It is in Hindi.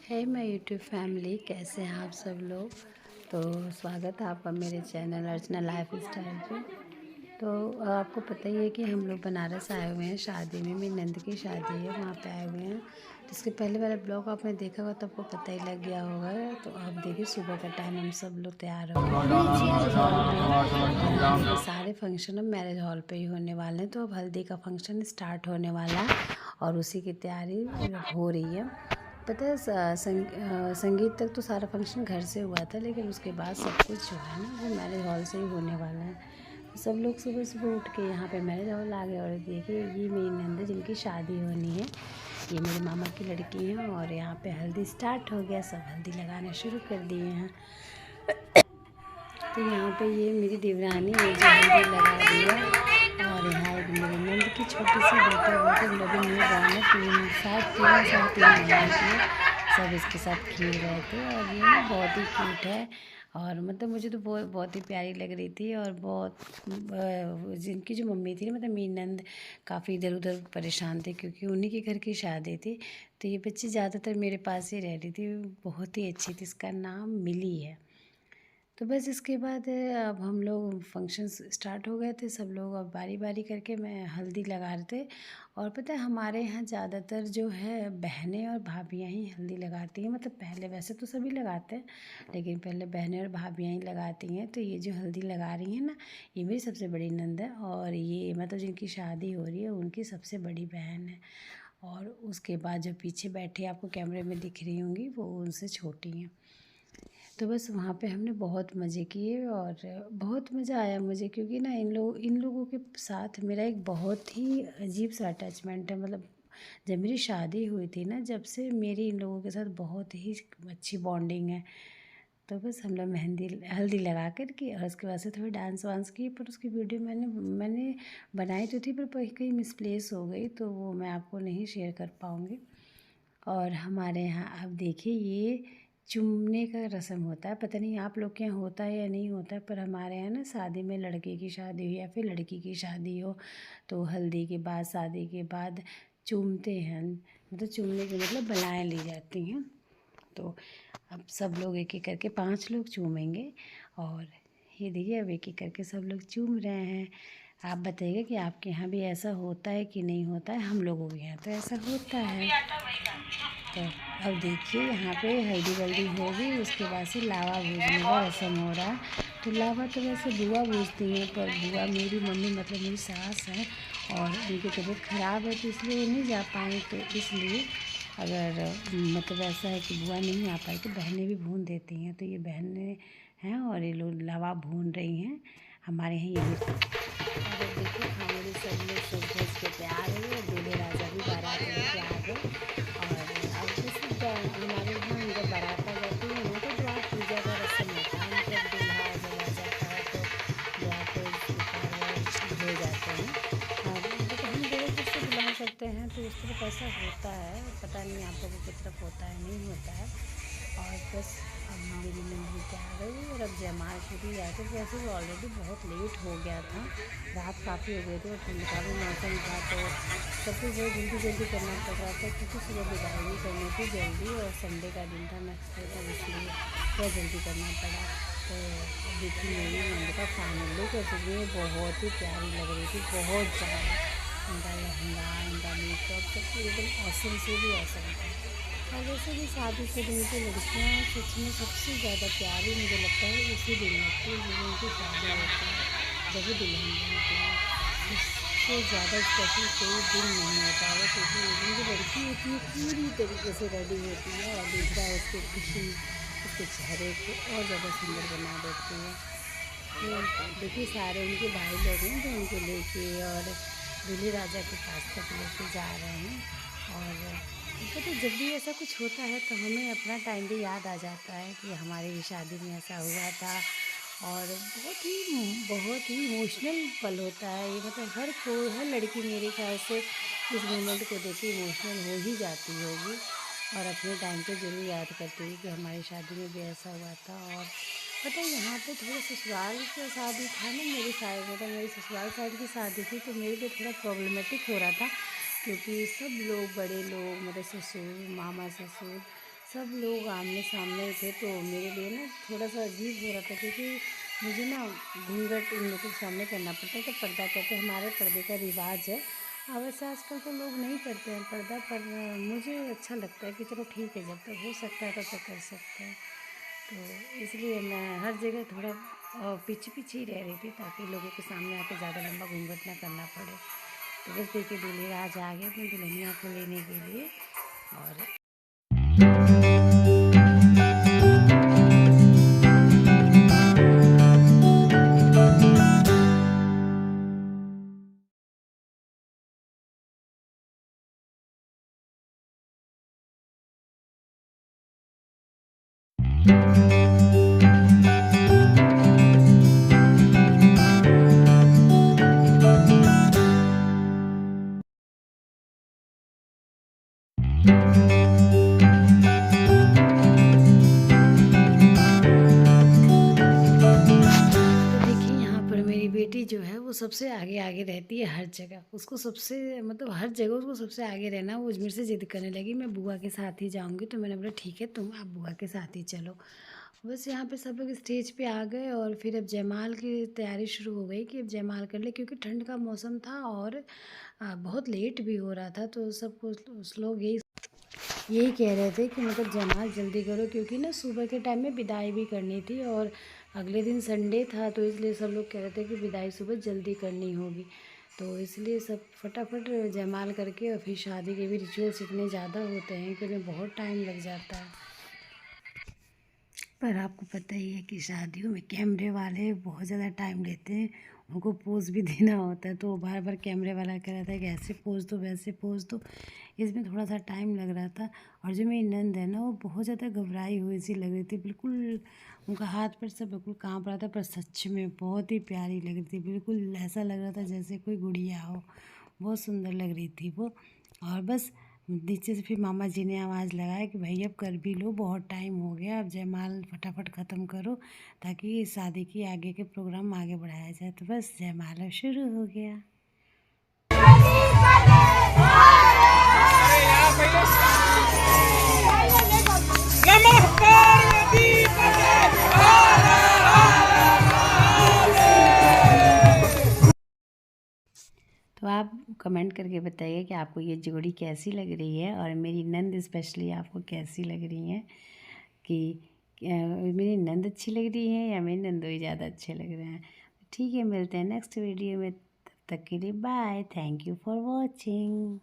है माय यूट्यूब फैमिली, कैसे हैं आप सब लोग। तो स्वागत है आपका मेरे चैनल अर्चना लाइफ स्टाइल पे। तो आपको पता ही है कि हम लोग बनारस आए हुए हैं शादी में। मेरी नंद की शादी है, वहाँ पे आए हुए हैं। तो इसके पहले वाला ब्लॉग आपने देखा होगा तो आपको पता ही लग गया होगा। तो आप देखिए सुबह का टाइम हम सब लोग तैयार हो गए मैरिज हॉल में। और ये सारे फंक्शन अब मैरिज हॉल पे ही होने वाले हैं। तो अब हल्दी का फंक्शन स्टार्ट होने वाला है और उसी की तैयारी हो रही है। पता है संगीत तक तो सारा फंक्शन घर से हुआ था, लेकिन उसके बाद सब कुछ जो है ना वो मैरिज हॉल से ही होने वाला है। तो सब लोग सुबह सुबह उठ के यहाँ पे मैरिज हॉल आ गए। और देखिए ये मेरी नंद जिनकी शादी होनी है, ये मेरे मामा की लड़की है। और यहाँ पे हल्दी स्टार्ट हो गया, सब हल्दी लगाना शुरू कर दिए हैं। तो यहाँ पे ये मेरी देवरानी है जो हल्दी लगा रही है। और यहाँ एक मेरी नंद की छोटी सी बेटी बहुत लगी न्यू बॉर्न है, 3 साढ़े 3 महीने की है। सब इसके साथ खेल रहे थे और ये ना बहुत ही क्यूट है। और मतलब मुझे तो बहुत बहुत ही प्यारी लग रही थी। और बहुत जिनकी जो मम्मी थी मतलब मेरी नंद काफ़ी इधर उधर परेशान थे, क्योंकि उन्हीं के घर की शादी थी। तो ये बच्ची ज़्यादातर मेरे पास ही रह रही थी। बहुत ही अच्छी थी, इसका नाम मिली है। तो बस इसके बाद अब हम लोग फंक्शंस स्टार्ट हो गए थे। सब लोग अब बारी बारी करके मैं हल्दी लगा रहे थे। और पता है हमारे यहाँ ज़्यादातर जो है बहनें और भाभियाँ ही हल्दी लगाती हैं। मतलब पहले वैसे तो सभी लगाते हैं, लेकिन पहले बहनें और भाभियाँ ही लगाती हैं। तो ये जो हल्दी लगा रही हैं ना, ये मेरी सबसे बड़ी नंद है। और ये मतलब जिनकी शादी हो रही है उनकी सबसे बड़ी बहन है। और उसके बाद जो पीछे बैठी आपको कैमरे में दिख रही होंगी वो उनसे छोटी हैं। तो बस वहाँ पे हमने बहुत मज़े किए और बहुत मज़ा आया मुझे, क्योंकि ना इन लोगों के साथ मेरा एक बहुत ही अजीब सा अटैचमेंट है। मतलब जब मेरी शादी हुई थी ना, जब से मेरी इन लोगों के साथ बहुत ही अच्छी बॉन्डिंग है। तो बस हम लोग मेहंदी हल्दी लगा कर की और उसके बाद से थोड़ी डांस वांस की। पर उसकी वीडियो मैंने बनाई तो थी, पर कहीं मिसप्लेस हो गई, तो वो मैं आपको नहीं शेयर कर पाऊँगी। और हमारे यहाँ अब देखिए ये चूमने का रस्म होता है। पता नहीं आप लोग के यहाँ होता है या नहीं होता है, पर हमारे यहाँ ना शादी में, लड़के की शादी हो या फिर लड़की की शादी हो, तो हल्दी के बाद शादी के बाद चूमते हैं। मतलब चूमने के मतलब बलाएँ ली जाती हैं। तो अब सब लोग एक एक करके 5 लोग चूमेंगे। और ये देखिए अब एक एक करके सब लोग चूम रहे हैं। आप बताइएगा कि आपके यहाँ भी ऐसा होता है कि नहीं होता है। हम लोगों के यहाँ तो ऐसा होता है। तो अब देखिए यहाँ पे हल्दी वल्दी होगी, उसके बाद से लावा भूजने का रस्म हो रहा है। तो लावा तो वैसे बुआ भूजती हैं, पर बुआ मेरी मम्मी मतलब मेरी सास हैं और उनकी तबीयत ख़राब है, तो इसलिए वो नहीं जा पाएँ। तो इसलिए अगर मतलब ऐसा है कि बुआ नहीं आ पाई तो बहनें भी भून देती हैं। तो ये बहनें हैं और ये लोग लावा भून रही हैं। हमारे यहाँ ये भी और अब देखिए फाइनली सब लोग सज धज के तैयार हो गए। दूल्हे राजा भी बारात लेके आ गए। और अब बस हमारे यहाँ जब बारात आ जाती है ना, तो द्वार पूजा का रस्म होता है। मतलब दूल्हा जब आ जाता है तो द्वार पे उसके पैर वैर धोए जाते हैं। और मतलब हम गोरखपुर से बिलोंग करते हैं तो उस तरफ ऐसा होता है। पता नहीं आप लोगों की तरफ होता है नहीं होता है। और बस अब मेरी नंदी क्या आ गई और अब जयमाल के भी आए थे। वैसे भी ऑलरेडी बहुत लेट हो गया था, रात काफ़ी हो गई थी और ठंड का भी मौसम था। तो सब कुछ बहुत जल्दी जल्दी करना पड़ रहा था, क्योंकि सुबह विदाई भी करनी थी जल्दी और संडे का दिन था, नेक्स्ट डे था, इसलिए थोड़ा जल्दी करना पड़ा। तो देखिए मेरी नंद का फाइनल लुक और सच में बहुत ही प्यारी लग रही थी, बहुत ज़्यादा। उनका लहंगा, उनका मेकअप सब कुछ एकदम औसम से भी औसम था। और वैसे भी शादी के दिन की लड़कियां सच में सबसे ज़्यादा प्यारी मुझे लगता है उसी दिन लगती है जिस दिन उनकी शादी होती है, जब वो दुल्हन बनती हैं। उससे ज़्यादा स्पेशल कोई दिन नहीं होता है, क्योंकि उस दिन जो लड़की होती है पूरी तरीके से रेडी होती है और दूसरा उसकी खुशी उसके चेहरे को और ज़्यादा सुंदर बना देती है। तो देखिए सारे उनके भाई लोग हैं जो उनको लेके और दूल्हे राजा के पास तक लेके जा रहे हैं। और पता है जब भी ऐसा कुछ होता है तो हमें अपना टाइम भी याद आ जाता है कि हमारी भी शादी में ऐसा हुआ था। और बहुत ही इमोशनल पल होता है ये। मतलब हर लड़की मेरे ख्याल से इस मोमेंट को देख के इमोशनल हो ही जाती होगी और अपने टाइम पे ज़रूर याद करती होगी कि हमारी शादी में भी ऐसा हुआ था। और पता है यहाँ पे थोड़ा ससुराल का शादी था ना, मेरी साइड मतलब मेरी ससुराल साइड की शादी थी, तो मेरे लिए थोड़ा प्रॉब्लमेटिक हो रहा था, क्योंकि सब लोग बड़े लोग, मेरे ससुर, मामा ससुर, सब लोग आमने सामने थे, तो मेरे लिए ना थोड़ा सा अजीब हो रहा था, क्योंकि मुझे ना घूंघट उन लोगों के सामने करना पड़ता है। तो पर्दा कहते हैं, हमारे पर्दे का रिवाज है। अब वैसे आजकल तो लोग नहीं करते हैं पर्दा, पर मुझे अच्छा लगता है कि चलो ठीक है, जब तक हो सकता है तब तक कर सकते हैं। तो इसलिए मैं हर जगह थोड़ा पीछे पीछे ही रह रही थी, ताकि लोगों के सामने आके ज़्यादा लंबा घूंघट ना करना पड़े। तो बस देखिए, दूल्हे राज आ गए अपनी दुल्हनिया को लेने के लिए। और मेरी बेटी जो है वो सबसे आगे आगे रहती है हर जगह। उसको सबसे मतलब हर जगह उसको सबसे आगे रहना। वो मेरे से ज़िद करने लगी, मैं बुआ के साथ ही जाऊंगी। तो मैंने बोला ठीक है, तुम आप बुआ के साथ ही चलो। बस यहाँ पे सब लोग स्टेज पे आ गए, और फिर अब जयमाल की तैयारी शुरू हो गई कि अब जयमाल कर ले, क्योंकि ठंड का मौसम था और बहुत लेट भी हो रहा था। तो सब कुछ लोग यही कह रहे थे कि मतलब जयमाल जल्दी करो, क्योंकि ना सुबह के टाइम में विदाई भी करनी थी, और अगले दिन संडे था, तो इसलिए सब लोग कह रहे थे कि विदाई सुबह जल्दी करनी होगी। तो इसलिए सब फटाफट जयमाल करके, और फिर शादी के भी रिचुअल्स इतने ज़्यादा होते हैं कि उन्हें बहुत टाइम लग जाता है। पर आपको पता ही है कि शादियों में कैमरे वाले बहुत ज़्यादा टाइम लेते हैं। उनको पोज भी देना होता है, तो वो बार बार कैमरे वाला कह रहा था कि ऐसे पोज दो, वैसे पोज दो। इसमें थोड़ा सा टाइम लग रहा था। और जो मेरी नंद है ना, वो बहुत ज़्यादा घबराई हुई सी लग रही थी, बिल्कुल उनका हाथ पैर सब बिल्कुल काँप रहा था। पर सच में बहुत ही प्यारी लग रही थी, बिल्कुल ऐसा लग रहा था जैसे कोई गुड़िया हो। बहुत सुंदर लग रही थी वो। और बस नीचे से फिर मामा जी ने आवाज़ लगाया कि भाई अब कर भी लो, बहुत टाइम हो गया, अब जयमाल फटाफट ख़त्म करो, ताकि शादी की आगे के प्रोग्राम आगे बढ़ाया जाए। तो बस जयमाला शुरू हो गया। तो आप कमेंट करके बताइए कि आपको ये जोड़ी कैसी लग रही है, और मेरी नंद स्पेशली आपको कैसी लग रही है, कि मेरी नंद अच्छी लग रही है या मेरी नंदोई ज़्यादा अच्छे लग रहे हैं। ठीक है, मिलते हैं नेक्स्ट वीडियो में। तब तक के लिए bye. Thank you for watching.